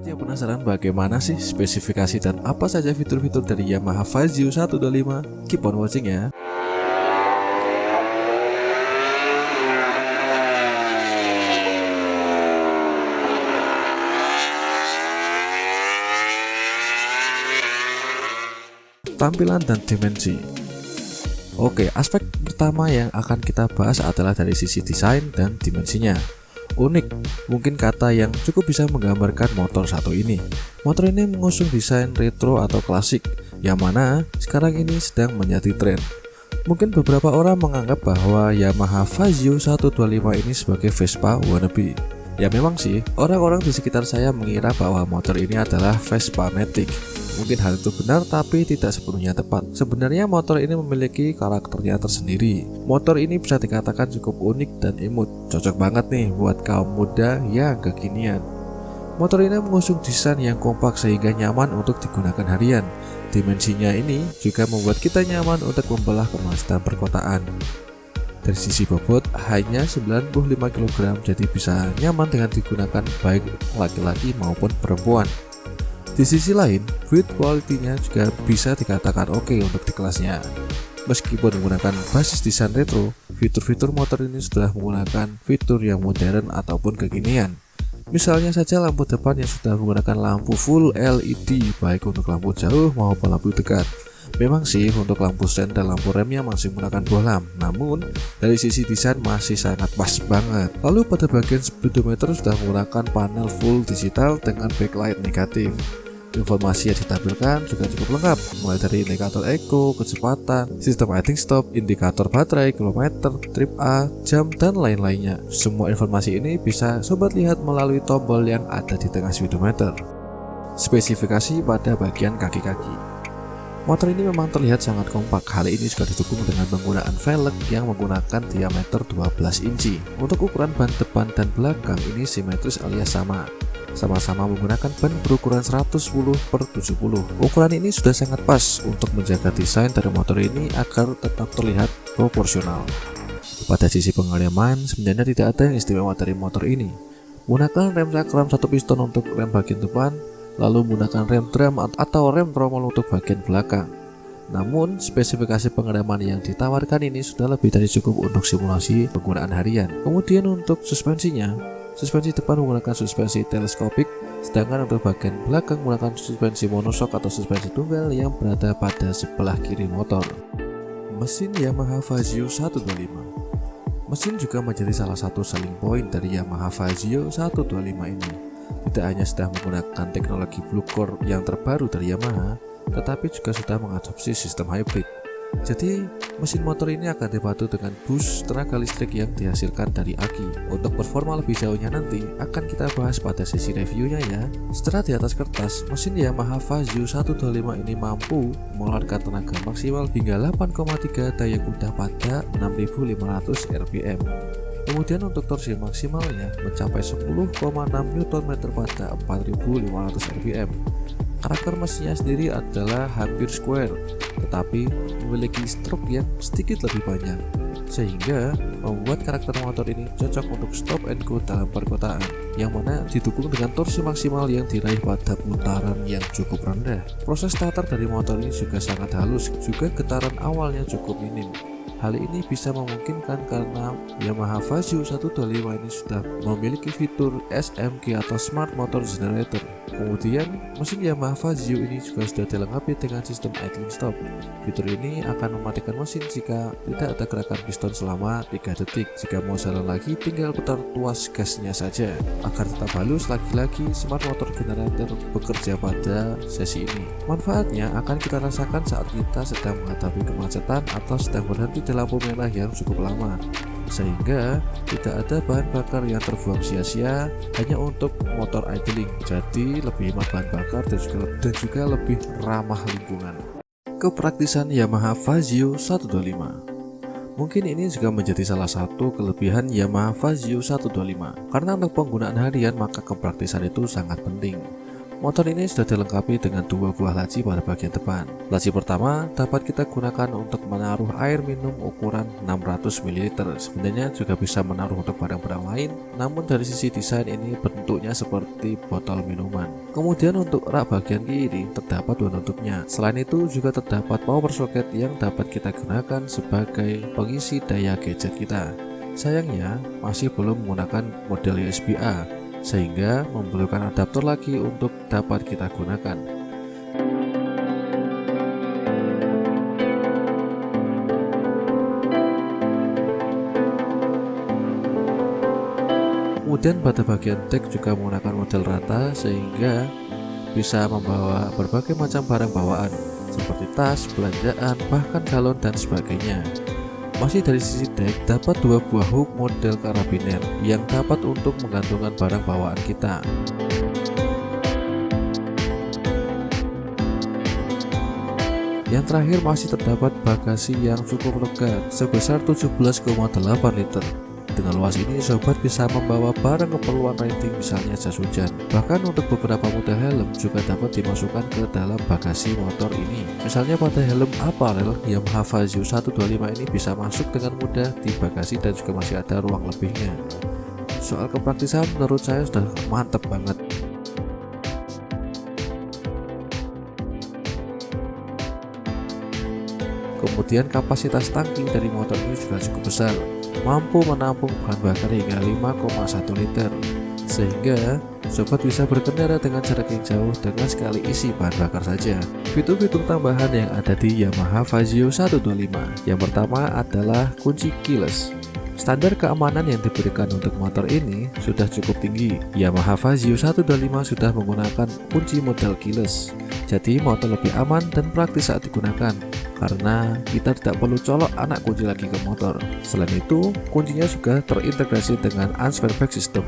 Buat yang penasaran bagaimana sih spesifikasi dan apa saja fitur-fitur dari Yamaha Fazio 125, keep on watching ya. Tampilan dan dimensi. Oke, aspek pertama yang akan kita bahas adalah dari sisi desain dan dimensinya. Unik, mungkin kata yang cukup bisa menggambarkan motor satu ini. Motor ini mengusung desain retro atau klasik, yang mana sekarang ini sedang menjadi tren. Mungkin beberapa orang menganggap bahwa Yamaha Fazio 125 ini sebagai Vespa wannabe. Ya memang sih, orang-orang di sekitar saya mengira bahwa motor ini adalah Vespa Matic. Mungkin hal itu benar tapi tidak sepenuhnya tepat. Sebenarnya motor ini memiliki karakternya tersendiri. Motor ini bisa dikatakan cukup unik dan imut. Cocok banget nih buat kaum muda yang kekinian. Motor ini mengusung desain yang kompak sehingga nyaman untuk digunakan harian. Dimensinya ini juga membuat kita nyaman untuk membelah kemacetan perkotaan. Dari sisi bobot hanya 95 kg, jadi bisa nyaman dengan digunakan baik laki-laki maupun perempuan. Di sisi lain, build quality-nya juga bisa dikatakan oke untuk di kelasnya. Meskipun menggunakan basis desain retro, fitur-fitur motor ini sudah menggunakan fitur yang modern ataupun kekinian. Misalnya saja lampu depan yang sudah menggunakan lampu full LED baik untuk lampu jauh maupun lampu dekat. Memang sih untuk lampu sen dan lampu remnya masih menggunakan bohlam, namun dari sisi desain masih sangat pas banget. Lalu pada bagian speedometer sudah menggunakan panel full digital dengan backlight negatif. Informasi yang ditampilkan juga cukup lengkap, mulai dari indikator eco, kecepatan, sistem idling stop, indikator baterai, kilometer, trip A, jam, dan lain-lainnya. Semua informasi ini bisa sobat lihat melalui tombol yang ada di tengah speedometer. Spesifikasi pada bagian kaki-kaki. Motor ini memang terlihat sangat kompak. Hal ini juga didukung dengan penggunaan velg yang menggunakan diameter 12 inci. Untuk ukuran ban depan dan belakang ini simetris alias sama-sama menggunakan ban berukuran 110/70. Ukuran ini sudah sangat pas untuk menjaga desain dari motor ini agar tetap terlihat proporsional. Pada sisi pengereman, sebenarnya tidak ada yang istimewa dari motor ini. Menggunakan rem cakram satu piston untuk rem bagian depan, lalu menggunakan rem drum atau rem tromol untuk bagian belakang. Namun, spesifikasi pengereman yang ditawarkan ini sudah lebih dari cukup untuk simulasi penggunaan harian. Kemudian untuk suspensinya, suspensi depan menggunakan suspensi teleskopik, sedangkan untuk bagian belakang menggunakan suspensi monoshock atau suspensi tunggal yang berada pada sebelah kiri motor. Mesin Yamaha Fazio 125. Mesin juga menjadi salah satu selling point dari Yamaha Fazio 125 ini. Tidak hanya sudah menggunakan teknologi Blue Core yang terbaru dari Yamaha, tetapi juga sudah mengadopsi sistem hybrid. Jadi, mesin motor ini akan dibantu dengan bus tenaga listrik yang dihasilkan dari aki. Untuk performa lebih jauhnya nanti akan kita bahas pada sesi reviewnya ya. Setelah di atas kertas, mesin Yamaha Fazio 125 ini mampu mengeluarkan tenaga maksimal hingga 8,3 daya kuda pada 6500 rpm. Kemudian untuk torsi maksimalnya mencapai 10,6 Nm pada 4500 rpm. Karakter mesinnya sendiri adalah hampir square, tetapi memiliki stroke yang sedikit lebih banyak, sehingga membuat karakter motor ini cocok untuk stop and go dalam perkotaan, yang mana didukung dengan torsi maksimal yang diraih pada putaran yang cukup rendah. Proses starter dari motor ini juga sangat halus, juga getaran awalnya cukup minim. Hal ini bisa memungkinkan karena Yamaha Fazio 125 ini sudah memiliki fitur SMG atau Smart Motor Generator. Kemudian, mesin Yamaha Fazio ini juga sudah dilengkapi dengan sistem idling stop. Fitur ini akan mematikan mesin jika tidak ada gerakan piston selama 3 detik. Jika mau jalan lagi, tinggal putar tuas gasnya saja. Agar tetap halus, lagi-lagi Smart Motor Generator bekerja pada sesi ini. Manfaatnya akan kita rasakan saat kita sedang menghadapi kemacetan atau sedang berhenti di lampu merah yang cukup lama, sehingga tidak ada bahan bakar yang terbuang sia-sia hanya untuk motor idling. Jadi lebih hemat bahan bakar dan juga lebih ramah lingkungan. Kepraktisan Yamaha Fazio 125. Mungkin ini juga menjadi salah satu kelebihan Yamaha Fazio 125, karena untuk penggunaan harian maka kepraktisan itu sangat penting. Motor ini sudah dilengkapi dengan 2 buah laci pada bagian depan. Laci pertama dapat kita gunakan untuk menaruh air minum ukuran 600 ml. Sebenarnya juga bisa menaruh untuk barang-barang lain, namun dari sisi desain ini bentuknya seperti botol minuman. Kemudian untuk rak bagian kiri terdapat dua penutupnya. Selain itu juga terdapat power socket yang dapat kita gunakan sebagai pengisi daya gadget kita. Sayangnya masih belum menggunakan model USB-A, sehingga memerlukan adaptor lagi untuk dapat kita gunakan. Kemudian pada bagian deck juga menggunakan model rata sehingga bisa membawa berbagai macam barang bawaan seperti tas, belanjaan, bahkan galon dan sebagainya. Masih dari sisi deck dapat dua buah hook model karabiner yang dapat untuk menggantungkan barang bawaan kita. Yang terakhir masih terdapat bagasi yang cukup lega sebesar 17,8 liter. Dengan luas ini sobat bisa membawa barang keperluan riding misalnya jas hujan. Bahkan untuk beberapa model helm juga dapat dimasukkan ke dalam bagasi motor ini. Misalnya pada helm apparel Yamaha Fazio 125 ini bisa masuk dengan mudah di bagasi dan juga masih ada ruang lebihnya. Soal kepraktisan menurut saya sudah mantap banget. Kemudian kapasitas tangki dari motor ini juga cukup besar, mampu menampung bahan bakar hingga 5,1 liter, sehingga sobat bisa berkendara dengan jarak yang jauh dengan sekali isi bahan bakar saja. Fitur-fitur tambahan yang ada di Yamaha Fazio 125, yang pertama adalah kunci keyless. Standar keamanan yang diberikan untuk motor ini sudah cukup tinggi. Yamaha Fazio 125 sudah menggunakan kunci model keyless, jadi motor lebih aman dan praktis saat digunakan karena kita tidak perlu colok anak kunci lagi ke motor. Selain itu, kuncinya juga terintegrasi dengan answer back system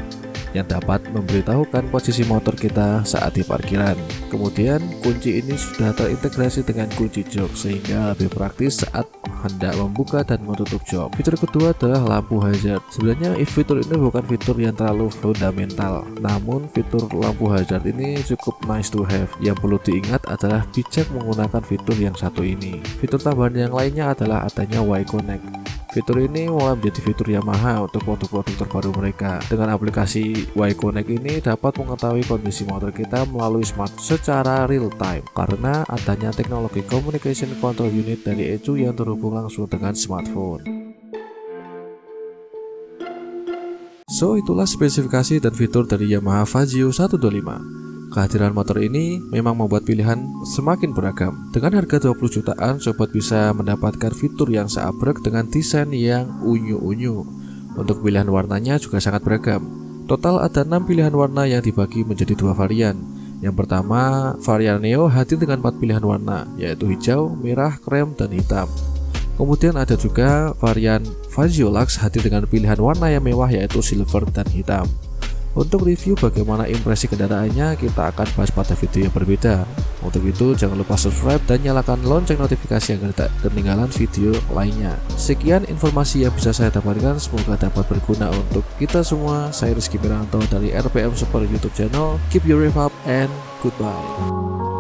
yang dapat memberitahukan posisi motor kita saat di parkiran. Kemudian kunci ini sudah terintegrasi dengan kunci jok sehingga lebih praktis saat hendak membuka dan menutup jok. Fitur kedua adalah lampu hazard. Sebenarnya fitur ini bukan fitur yang terlalu fundamental, namun fitur lampu hazard ini cukup nice to have. Yang perlu diingat adalah bijak menggunakan fitur yang satu ini. Fitur tambahan yang lainnya adalah adanya Y-Connect. Fitur ini mulai menjadi fitur Yamaha untuk produk-produk terbaru mereka. Dengan aplikasi Y-Connect ini dapat mengetahui kondisi motor kita melalui smart secara real time karena adanya teknologi communication control unit dari ECU yang terhubung langsung dengan smartphone. So, itulah spesifikasi dan fitur dari Yamaha Fazio 125. Kehadiran motor ini memang membuat pilihan semakin beragam. Dengan harga 20 jutaan, sobat bisa mendapatkan fitur yang seabrek dengan desain yang unyu-unyu. Untuk pilihan warnanya juga sangat beragam. Total ada 6 pilihan warna yang dibagi menjadi 2 varian. Yang pertama, varian Neo hadir dengan 4 pilihan warna, yaitu hijau, merah, krem, dan hitam. Kemudian ada juga varian Fazio Lux hadir dengan pilihan warna yang mewah, yaitu silver dan hitam. Untuk review bagaimana impresi kendaraannya kita akan bahas pada video yang berbeda. Untuk itu jangan lupa subscribe dan nyalakan lonceng notifikasi agar tidak ketinggalan video lainnya. Sekian informasi yang bisa saya dapatkan, semoga dapat berguna untuk kita semua. Saya Rizky Piranto dari RPM Super YouTube channel. Keep your rave up and goodbye.